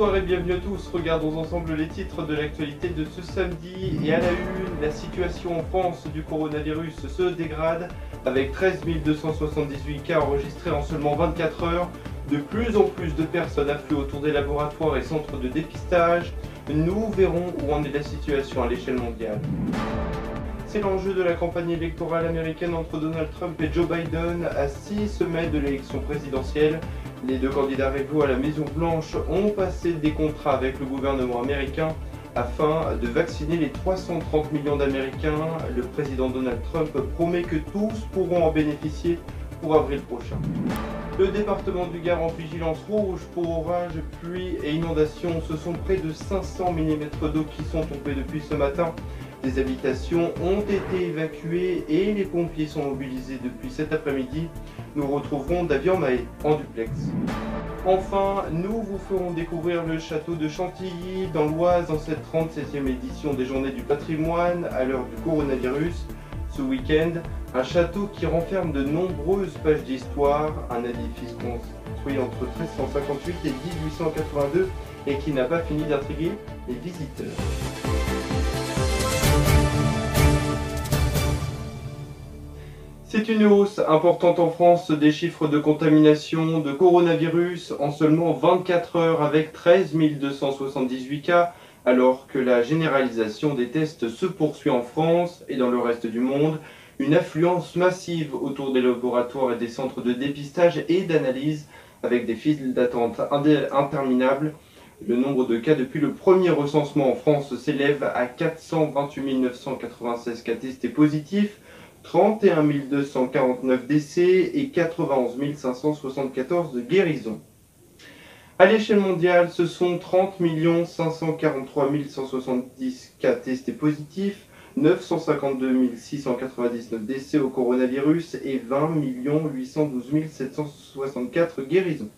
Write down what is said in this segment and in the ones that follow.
Bonsoir et bienvenue à tous. Regardons ensemble les titres de l'actualité de ce samedi. Et à la une, la situation en France du coronavirus se dégrade avec 13 278 cas enregistrés en seulement 24 heures. De plus en plus de personnes affluent autour des laboratoires et centres de dépistage. Nous verrons où en est la situation à l'échelle mondiale. C'est l'enjeu de la campagne électorale américaine entre Donald Trump et Joe Biden à 6 semaines de l'élection présidentielle. Les deux candidats rivaux à la Maison-Blanche ont passé des contrats avec le gouvernement américain afin de vacciner les 330 millions d'Américains. Le président Donald Trump promet que tous pourront en bénéficier pour avril prochain. Le département du Gard en vigilance rouge pour orages, pluie et inondations. Ce sont près de 500 mm d'eau qui sont tombés depuis ce matin. Des habitations ont été évacuées et les pompiers sont mobilisés depuis cet après-midi. Nous retrouverons David Mahé en duplex. Enfin, nous vous ferons découvrir le château de Chantilly dans l'Oise dans cette 37e édition des Journées du patrimoine à l'heure du coronavirus. Ce week-end, un château qui renferme de nombreuses pages d'histoire, un édifice construit entre 1358 et 1882 et qui n'a pas fini d'intriguer les visiteurs. C'est une hausse importante en France des chiffres de contamination de coronavirus en seulement 24 heures avec 13 278 cas, alors que la généralisation des tests se poursuit en France et dans le reste du monde. Une affluence massive autour des laboratoires et des centres de dépistage et d'analyse avec des files d'attente interminables. Le nombre de cas depuis le premier recensement en France s'élève à 428 996 cas testés positifs, 31 249 décès et 91 574 de guérisons. À l'échelle mondiale, ce sont 30 543 170 cas testés positifs, 952 699 décès au coronavirus et 20 812 764 guérisons.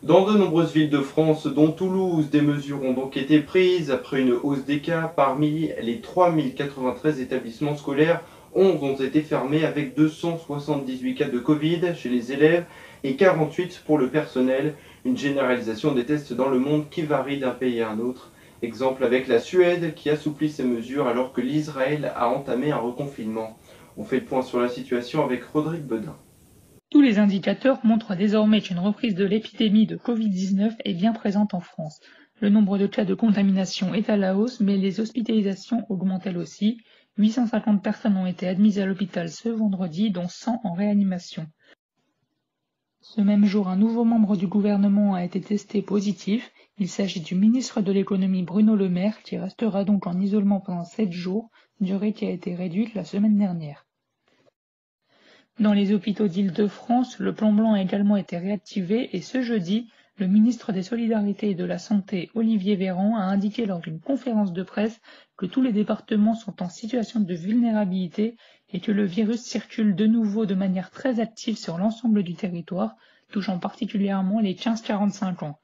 Dans de nombreuses villes de France, dont Toulouse, des mesures ont donc été prises après une hausse des cas. Parmi les 3093 établissements scolaires, 11 ont été fermés avec 278 cas de Covid chez les élèves et 48 pour le personnel. Une généralisation des tests dans le monde qui varie d'un pays à un autre. Exemple avec la Suède qui assouplit ses mesures alors que l'Israël a entamé un reconfinement. On fait le point sur la situation avec Rodrigue Bedin. Tous les indicateurs montrent désormais qu'une reprise de l'épidémie de Covid-19 est bien présente en France. Le nombre de cas de contamination est à la hausse, mais les hospitalisations augmentent elles aussi. 850 personnes ont été admises à l'hôpital ce vendredi, dont 100 en réanimation. Ce même jour, un nouveau membre du gouvernement a été testé positif. Il s'agit du ministre de l'économie Bruno Le Maire, qui restera donc en isolement pendant 7 jours, durée qui a été réduite la semaine dernière. Dans les hôpitaux d'Île-de-France, le plan blanc a également été réactivé et ce jeudi, le ministre des Solidarités et de la Santé, Olivier Véran, a indiqué lors d'une conférence de presse que tous les départements sont en situation de vulnérabilité et que le virus circule de nouveau de manière très active sur l'ensemble du territoire, touchant particulièrement les 15-45 ans.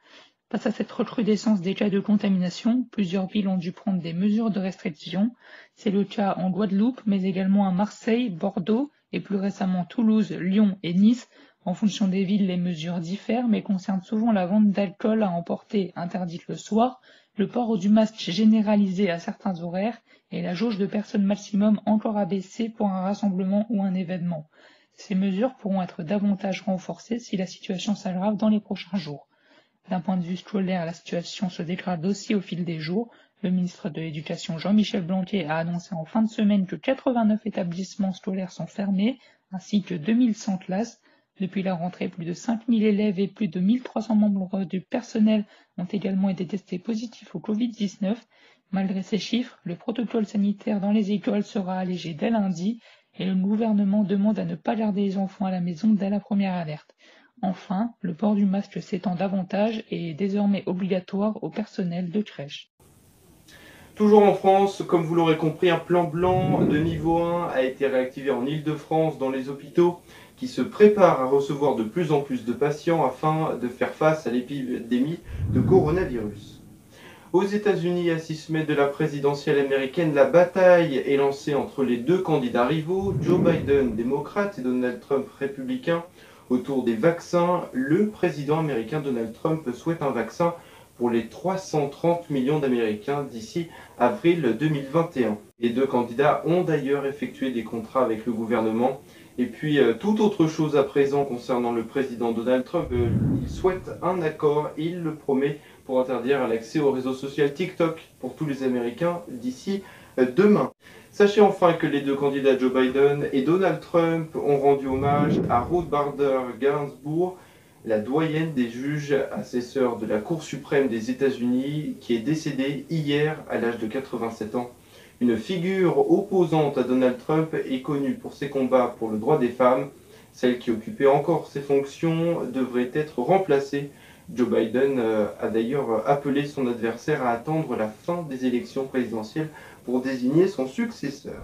Face à cette recrudescence des cas de contamination, plusieurs villes ont dû prendre des mesures de restriction. C'est le cas en Guadeloupe, mais également à Marseille, Bordeaux et plus récemment Toulouse, Lyon et Nice. En fonction des villes, les mesures diffèrent, mais concernent souvent la vente d'alcool à emporter interdite le soir, le port du masque généralisé à certains horaires et la jauge de personnes maximum encore abaissée pour un rassemblement ou un événement. Ces mesures pourront être davantage renforcées si la situation s'aggrave dans les prochains jours. D'un point de vue scolaire, la situation se dégrade aussi au fil des jours. Le ministre de l'Éducation Jean-Michel Blanquer a annoncé en fin de semaine que 89 établissements scolaires sont fermés, ainsi que 2100 classes. Depuis la rentrée, plus de 5000 élèves et plus de 1300 membres du personnel ont également été testés positifs au Covid-19. Malgré ces chiffres, le protocole sanitaire dans les écoles sera allégé dès lundi et le gouvernement demande à ne pas garder les enfants à la maison dès la première alerte. Enfin, le port du masque s'étend davantage et est désormais obligatoire au personnel de crèche. Toujours en France, comme vous l'aurez compris, un plan blanc de niveau 1 a été réactivé en Île-de-France dans les hôpitaux qui se préparent à recevoir de plus en plus de patients afin de faire face à l'épidémie de coronavirus. Aux États-Unis, à 6 semaines de la présidentielle américaine, la bataille est lancée entre les deux candidats rivaux, Joe Biden, démocrate, et Donald Trump, républicain. Autour des vaccins, le président américain Donald Trump souhaite un vaccin pour les 330 millions d'Américains d'ici avril 2021. Les deux candidats ont d'ailleurs effectué des contrats avec le gouvernement. Et puis, toute autre chose à présent concernant le président Donald Trump, il souhaite un accord, il le promet, pour interdire l'accès au réseau social TikTok pour tous les Américains d'ici demain. Sachez enfin que les deux candidats Joe Biden et Donald Trump ont rendu hommage à Ruth Bader Ginsburg, la doyenne des juges assesseurs de la Cour suprême des États-Unis, qui est décédée hier à l'âge de 87 ans. Une figure opposante à Donald Trump et connue pour ses combats pour le droit des femmes. Celle qui occupait encore ses fonctions devrait être remplacée. Joe Biden a d'ailleurs appelé son adversaire à attendre la fin des élections présidentielles pour désigner son successeur.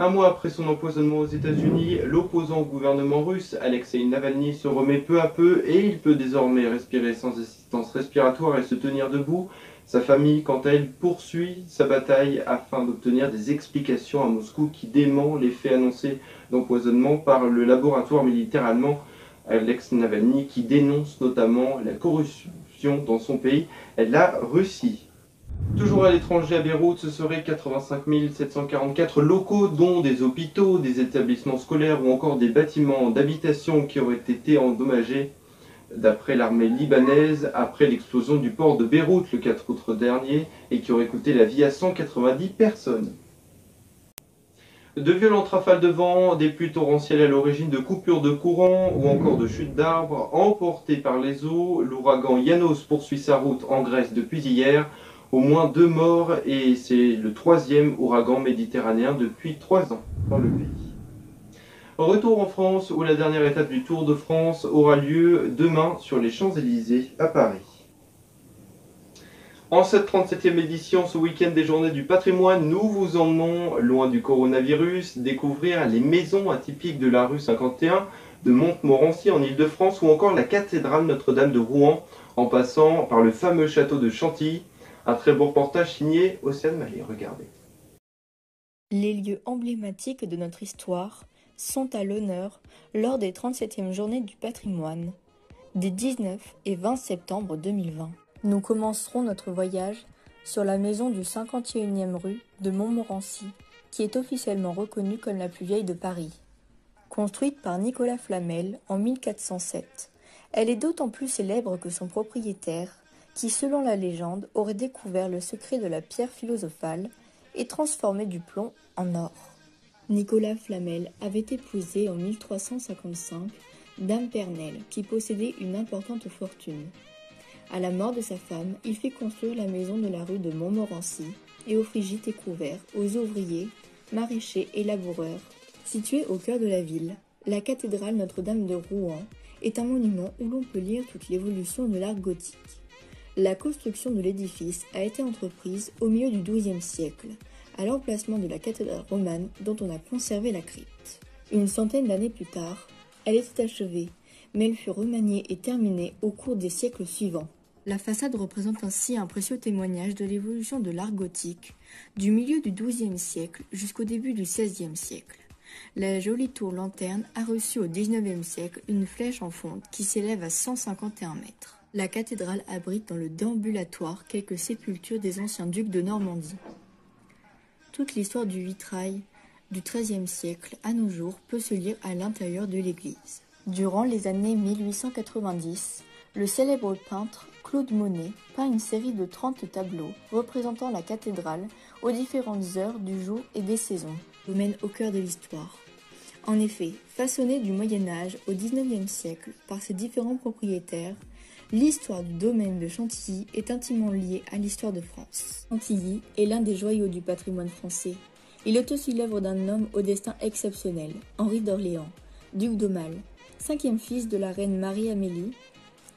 Un mois après son empoisonnement aux États-Unis, l'opposant au gouvernement russe, Alexei Navalny, se remet peu à peu et il peut désormais respirer sans assistance respiratoire et se tenir debout. Sa famille, quant à elle, poursuit sa bataille afin d'obtenir des explications à Moscou qui dément les faits annoncés d'empoisonnement par le laboratoire militaire allemand Alexei Navalny, qui dénonce notamment la corruption dans son pays, la Russie. Toujours à l'étranger, à Beyrouth, ce seraient 85 744 locaux, dont des hôpitaux, des établissements scolaires ou encore des bâtiments d'habitation qui auraient été endommagés, d'après l'armée libanaise, après l'explosion du port de Beyrouth le 4 août dernier, et qui aurait coûté la vie à 190 personnes. De violentes rafales de vent, des pluies torrentielles à l'origine de coupures de courant ou encore de chutes d'arbres, emportés par les eaux, l'ouragan János poursuit sa route en Grèce depuis hier. Au moins 2 morts et c'est le 3e ouragan méditerranéen depuis 3 ans dans le pays. Retour en France où la dernière étape du Tour de France aura lieu demain sur les Champs-Élysées à Paris. En cette 37e édition, ce week-end des Journées du patrimoine, nous vous emmenons, loin du coronavirus, découvrir les maisons atypiques de la rue 51, de Montmorency en Ile-de-France ou encore la cathédrale Notre-Dame de Rouen, en passant par le fameux château de Chantilly. Un très beau reportage signé Océane Mallet, regardez. Les lieux emblématiques de notre histoire sont à l'honneur lors des 37e Journées du patrimoine, des 19 et 20 septembre 2020. Nous commencerons notre voyage sur la maison du 51e rue de Montmorency, qui est officiellement reconnue comme la plus vieille de Paris. Construite par Nicolas Flamel en 1407, elle est d'autant plus célèbre que son propriétaire, qui, selon la légende, aurait découvert le secret de la pierre philosophale et transformé du plomb en or. Nicolas Flamel avait épousé en 1355 Dame Pernelle, qui possédait une importante fortune. À la mort de sa femme, il fit construire la maison de la rue de Montmorency et offrit gîte et couvert aux ouvriers, maraîchers et laboureurs. Située au cœur de la ville, la cathédrale Notre-Dame de Rouen est un monument où l'on peut lire toute l'évolution de l'art gothique. La construction de l'édifice a été entreprise au milieu du XIIe siècle, à l'emplacement de la cathédrale romane dont on a conservé la crypte. Une centaine d'années plus tard, elle était achevée, mais elle fut remaniée et terminée au cours des siècles suivants. La façade représente ainsi un précieux témoignage de l'évolution de l'art gothique, du milieu du XIIe siècle jusqu'au début du XVIe siècle. La jolie tour lanterne a reçu au XIXe siècle une flèche en fonte qui s'élève à 151 mètres. La cathédrale abrite dans le déambulatoire quelques sépultures des anciens ducs de Normandie. Toute l'histoire du vitrail du XIIIe siècle à nos jours peut se lire à l'intérieur de l'église. Durant les années 1890, le célèbre peintre Claude Monet peint une série de 30 tableaux représentant la cathédrale aux différentes heures du jour et des saisons. Domaine au cœur de l'histoire. En effet, façonné du Moyen-Âge au XIXe siècle par ses différents propriétaires, l'histoire du domaine de Chantilly est intimement liée à l'histoire de France. Chantilly est l'un des joyaux du patrimoine français. Il est aussi l'œuvre d'un homme au destin exceptionnel, Henri d'Orléans, duc d'Aumale, 5e fils de la reine Marie-Amélie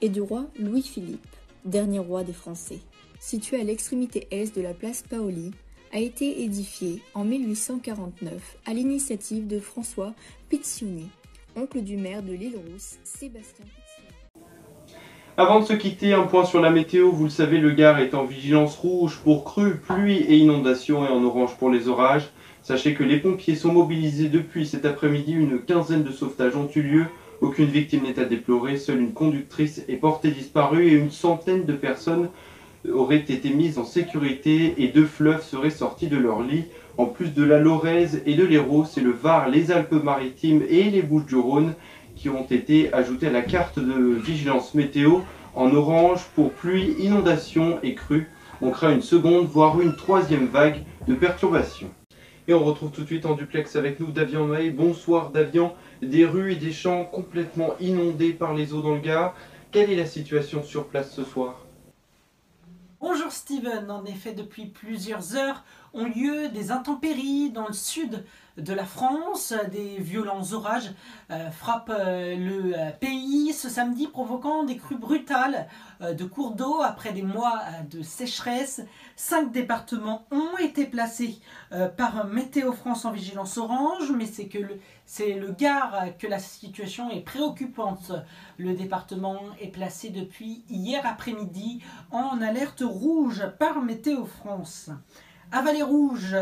et du roi Louis-Philippe, dernier roi des Français. Situé à l'extrémité est de la place Paoli, a été édifié en 1849 à l'initiative de François Pizzioni, oncle du maire de l'île Rousse, Sébastien Pizzioni. Avant de se quitter, un point sur la météo. Vous le savez, le Gard est en vigilance rouge pour crues, pluie et inondations et en orange pour les orages. Sachez que les pompiers sont mobilisés depuis cet après-midi. Une quinzaine de sauvetages ont eu lieu Aucune victime n'est à déplorer, seule une conductrice est portée disparue et une centaine de personnes auraient été mises en sécurité et 2 fleuves seraient sortis de leur lit. En plus de la Lorraise et de l'Hérault, c'est le Var, les Alpes-Maritimes et les Bouches-du-Rhône qui ont été ajoutés à la carte de vigilance météo en orange pour pluie, inondations et crues. On craint une seconde, voire une troisième vague de perturbations. Et on retrouve tout de suite en duplex avec nous Davian May. Bonsoir Davian, des rues et des champs complètement inondés par les eaux dans le Gard. Quelle est la situation sur place ce soir ? Bonjour Steven, en effet depuis plusieurs heures ont lieu des intempéries dans le sud de la France. Des violents orages frappent le pays ce samedi, provoquant des crues brutales de cours d'eau après des mois de sécheresse. 5 départements ont été placés par Météo France en vigilance orange, mais c'est le Gard que la situation est préoccupante. Le département est placé depuis hier après-midi en alerte rouge par Météo France. À Vallée-Rouge,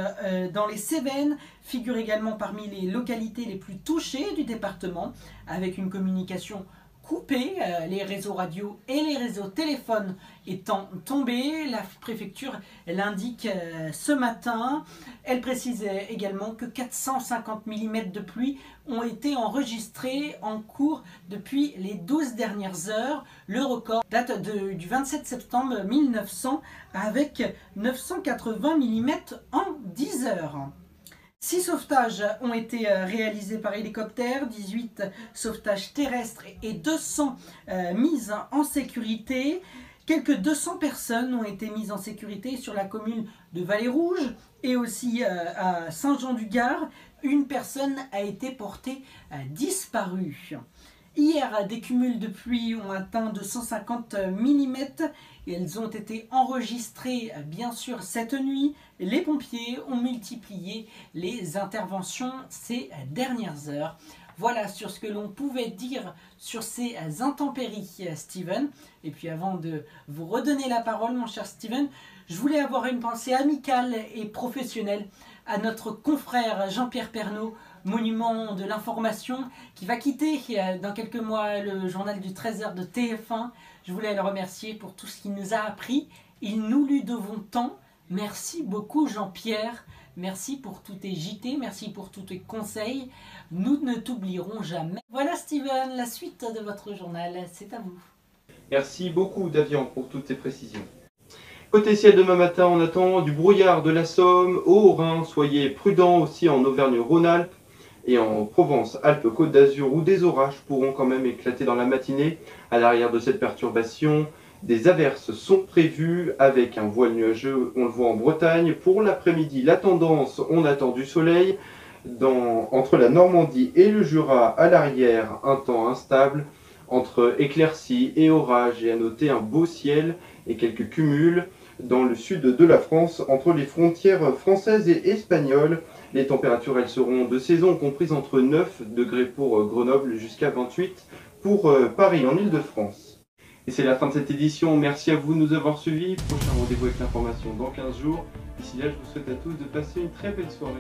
dans les Cévennes, figure également parmi les localités les plus touchées du département, avec une communication coupée, les réseaux radio et les réseaux téléphones étant tombés. La préfecture l'indique ce matin. Elle précise également que 450 mm de pluie ont été enregistrés en cours depuis les 12 dernières heures. Le record date du 27 septembre 1900 avec 980 mm en 10 heures. 6 sauvetages ont été réalisés par hélicoptère, 18 sauvetages terrestres et 200 mises en sécurité. Quelques 200 personnes ont été mises en sécurité sur la commune de Vallée-Rouge et aussi à Saint-Jean-du-Gard. Une personne a été portée disparue. Hier, des cumuls de pluie ont atteint 250 mm et elles ont été enregistrées bien sûr cette nuit. Les pompiers ont multiplié les interventions ces dernières heures. Voilà sur ce que l'on pouvait dire sur ces intempéries, Steven. Et puis avant de vous redonner la parole, mon cher Steven, je voulais avoir une pensée amicale et professionnelle à notre confrère Jean-Pierre Pernaut, monument de l'information, qui va quitter dans quelques mois le journal du 13h de TF1. Je voulais le remercier pour tout ce qu'il nous a appris. Nous lui devons tant. Merci beaucoup Jean-Pierre. Merci pour tous tes JT, merci pour tous tes conseils. Nous ne t'oublierons jamais. Voilà Steven, la suite de votre journal, c'est à vous. Merci beaucoup Davian pour toutes ces précisions. Côté ciel, demain matin, on attend du brouillard de la Somme au Haut-Rhin. Soyez prudents aussi en Auvergne-Rhône-Alpes et en Provence-Alpes-Côte d'Azur où des orages pourront quand même éclater dans la matinée. À l'arrière de cette perturbation, des averses sont prévues avec un voile nuageux, on le voit en Bretagne. Pour l'après-midi, la tendance, on attend du soleil. Entre la Normandie et le Jura, à l'arrière, un temps instable. Entre éclaircies et orages, et à noter un beau ciel et quelques cumuls dans le sud de la France, entre les frontières françaises et espagnoles. Les températures, elles seront de saison, comprises entre 9 degrés pour Grenoble jusqu'à 28 pour Paris, en Île-de-France. Et c'est la fin de cette édition. Merci à vous de nous avoir suivis. Prochain rendez-vous avec l'information dans 15 jours. D'ici là, je vous souhaite à tous de passer une très belle soirée.